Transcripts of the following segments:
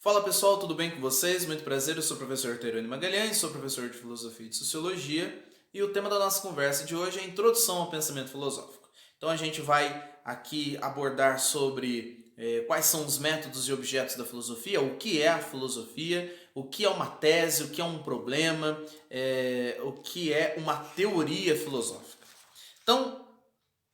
Fala pessoal, tudo bem com vocês? Muito prazer, eu sou o professor Teirone Magalhães, sou professor de Filosofia e de Sociologia e o tema da nossa conversa de hoje é a Introdução ao Pensamento Filosófico. Então a gente vai aqui abordar sobre quais são os métodos e objetos da filosofia, o que é a filosofia, o que é uma tese, o que é um problema, o que é uma teoria filosófica. Então,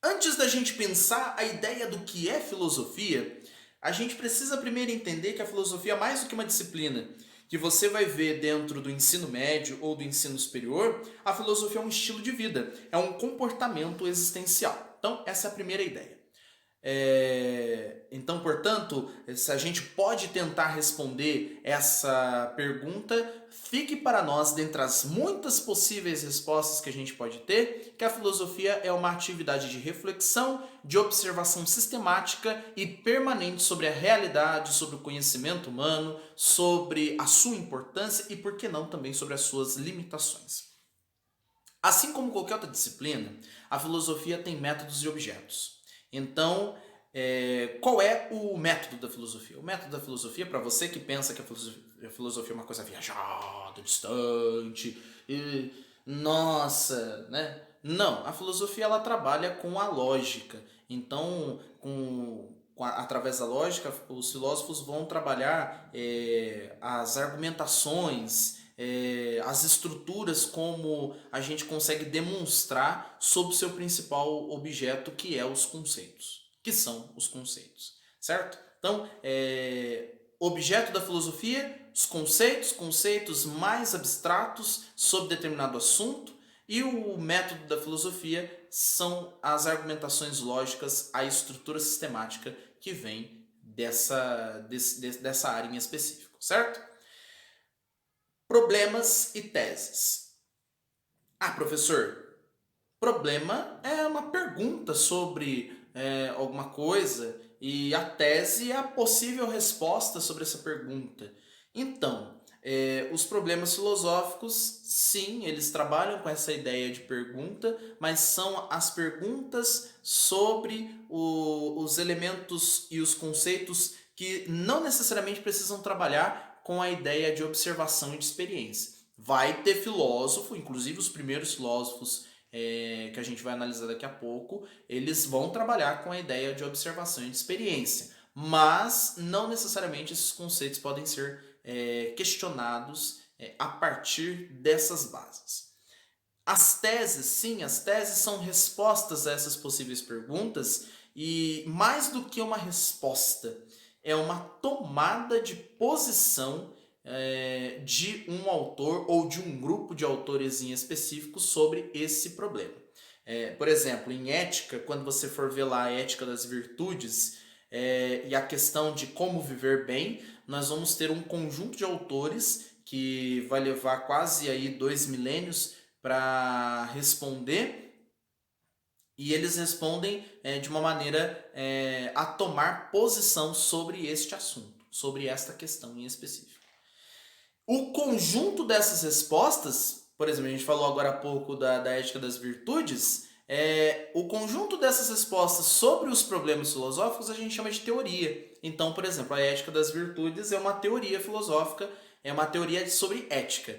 antes da gente pensar a ideia do que é filosofia, a gente precisa primeiro entender que a filosofia é mais do que uma disciplina que você vai ver dentro do ensino médio ou do ensino superior. A filosofia é um estilo de vida, é um comportamento existencial. Então, essa é a primeira ideia. Então, portanto, se a gente pode tentar responder essa pergunta, fique para nós, dentre as muitas possíveis respostas que a gente pode ter, que a filosofia é uma atividade de reflexão, de observação sistemática e permanente sobre a realidade, sobre o conhecimento humano, sobre a sua importância e, por que não, também sobre as suas limitações. Assim como qualquer outra disciplina, a filosofia tem métodos e objetos. Então, qual é o método da filosofia? O método da filosofia, para você que pensa que a filosofia é uma coisa viajada, distante, nossa, né? Não, a filosofia ela trabalha com a lógica. Então, através da lógica, os filósofos vão trabalhar as argumentações, as estruturas como a gente consegue demonstrar sob seu principal objeto, que é os conceitos, que são os conceitos, certo? Então, objeto da filosofia, os conceitos mais abstratos sobre determinado assunto, e o método da filosofia são as argumentações lógicas, a estrutura sistemática que vem dessa área em específico, certo? Problemas e teses. Ah, professor, problema é uma pergunta sobre alguma coisa e a tese é a possível resposta sobre essa pergunta. Então, os problemas filosóficos, sim, eles trabalham com essa ideia de pergunta, mas são as perguntas sobre os elementos e os conceitos que não necessariamente precisam trabalhar com a ideia de observação e de experiência. Vai ter filósofo, inclusive os primeiros filósofos que a gente vai analisar daqui a pouco, eles vão trabalhar com a ideia de observação e de experiência, mas não necessariamente esses conceitos podem ser questionados a partir dessas bases. As teses, sim, as teses são respostas a essas possíveis perguntas e mais do que uma resposta, é uma tomada de posição de um autor ou de um grupo de autores em específico sobre esse problema. Por exemplo, em ética, quando você for ver lá a ética das virtudes e a questão de como viver bem, nós vamos ter um conjunto de autores que vai levar quase aí 2 milênios para responder, e eles respondem de uma maneira a tomar posição sobre este assunto, sobre esta questão em específico. O conjunto dessas respostas, por exemplo, a gente falou agora há pouco da ética das virtudes, o conjunto dessas respostas sobre os problemas filosóficos a gente chama de teoria. Então, por exemplo, a ética das virtudes é uma teoria filosófica, é uma teoria sobre ética.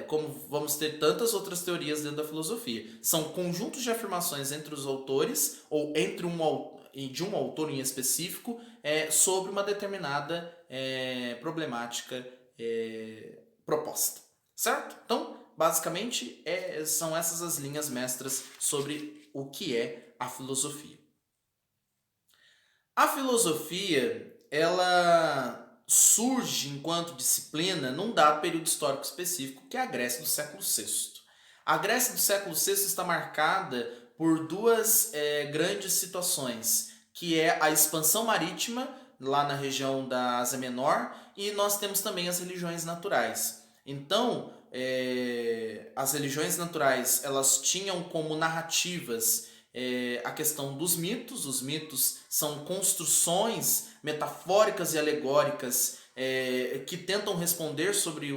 Como vamos ter tantas outras teorias dentro da filosofia. São conjuntos de afirmações entre os autores, ou de um autor em específico, sobre uma determinada problemática proposta, certo? Então, basicamente, são essas as linhas mestras sobre o que é a filosofia. A filosofia, ela surge enquanto disciplina num dado período histórico específico, que é a Grécia do século VI. A Grécia do século VI está marcada por duas grandes situações, que é a expansão marítima, lá na região da Ásia Menor, e nós temos também as religiões naturais. Então, as religiões naturais, elas tinham como narrativas a questão dos mitos. Os mitos são construções metafóricas e alegóricas que tentam responder sobre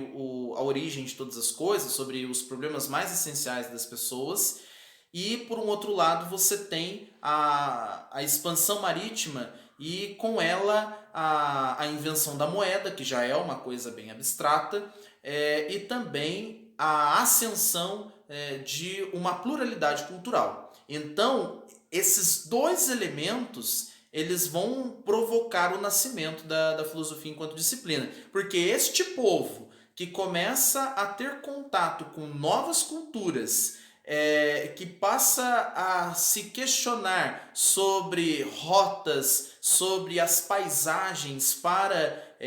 a origem de todas as coisas, sobre os problemas mais essenciais das pessoas. E, por um outro lado, você tem a expansão marítima e, com ela, a invenção da moeda, que já é uma coisa bem abstrata, e também a ascensão de uma pluralidade cultural. Então, esses dois elementos eles vão provocar o nascimento da filosofia enquanto disciplina. Porque este povo que começa a ter contato com novas culturas, que passa a se questionar sobre rotas, sobre as paisagens para,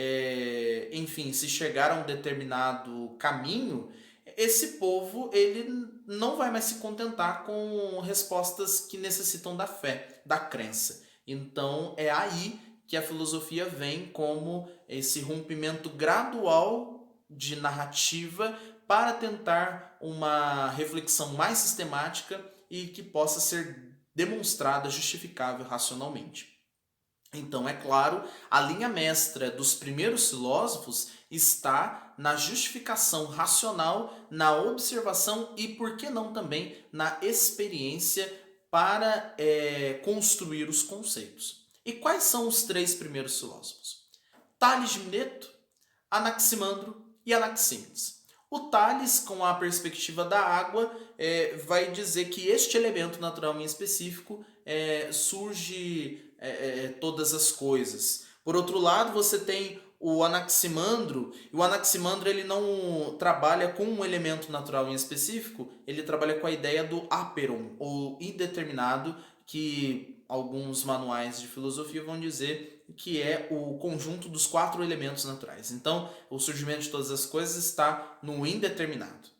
enfim, se chegar a um determinado caminho, esse povo ele não vai mais se contentar com respostas que necessitam da fé, da crença. Então é aí que a filosofia vem como esse rompimento gradual de narrativa para tentar uma reflexão mais sistemática e que possa ser demonstrada, justificável racionalmente. Então, é claro, a linha mestra dos primeiros filósofos está na justificação racional, na observação e, por que não também, na experiência para construir os conceitos. E quais são os três primeiros filósofos? Tales de Mileto, Anaximandro e Anaxímenes. O Tales, com a perspectiva da água, vai dizer que este elemento natural em específico surge todas as coisas. Por outro lado, você tem o Anaximandro, e o Anaximandro ele não trabalha com um elemento natural em específico, ele trabalha com a ideia do aperon, ou indeterminado, que alguns manuais de filosofia vão dizer que é o conjunto dos 4 elementos naturais. Então, o surgimento de todas as coisas está no indeterminado.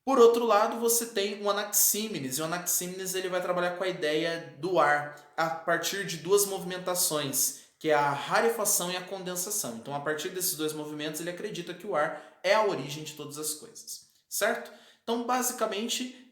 Por outro lado, você tem o Anaxímenes, e o Anaxímenes ele vai trabalhar com a ideia do ar a partir de duas movimentações, que é a rarefação e a condensação. Então, a partir desses dois movimentos, ele acredita que o ar é a origem de todas as coisas, certo? Então, basicamente,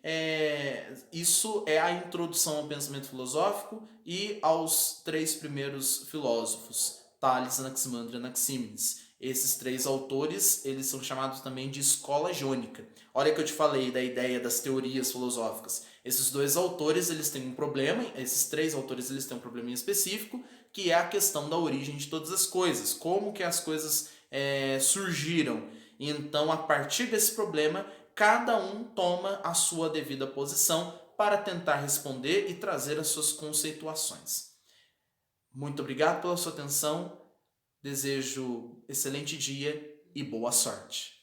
isso é a introdução ao pensamento filosófico e aos três primeiros filósofos, Tales, Anaximandro e Anaxímenes. Esses três autores, eles são chamados também de escola jônica. Olha que eu te falei da ideia das teorias filosóficas. Esses dois autores, eles têm um problema, esses três autores, eles têm um problema específico, que é a questão da origem de todas as coisas. Como que as coisas surgiram. Então, a partir desse problema, cada um toma a sua devida posição para tentar responder e trazer as suas conceituações. Muito obrigado pela sua atenção, desejo excelente dia e boa sorte.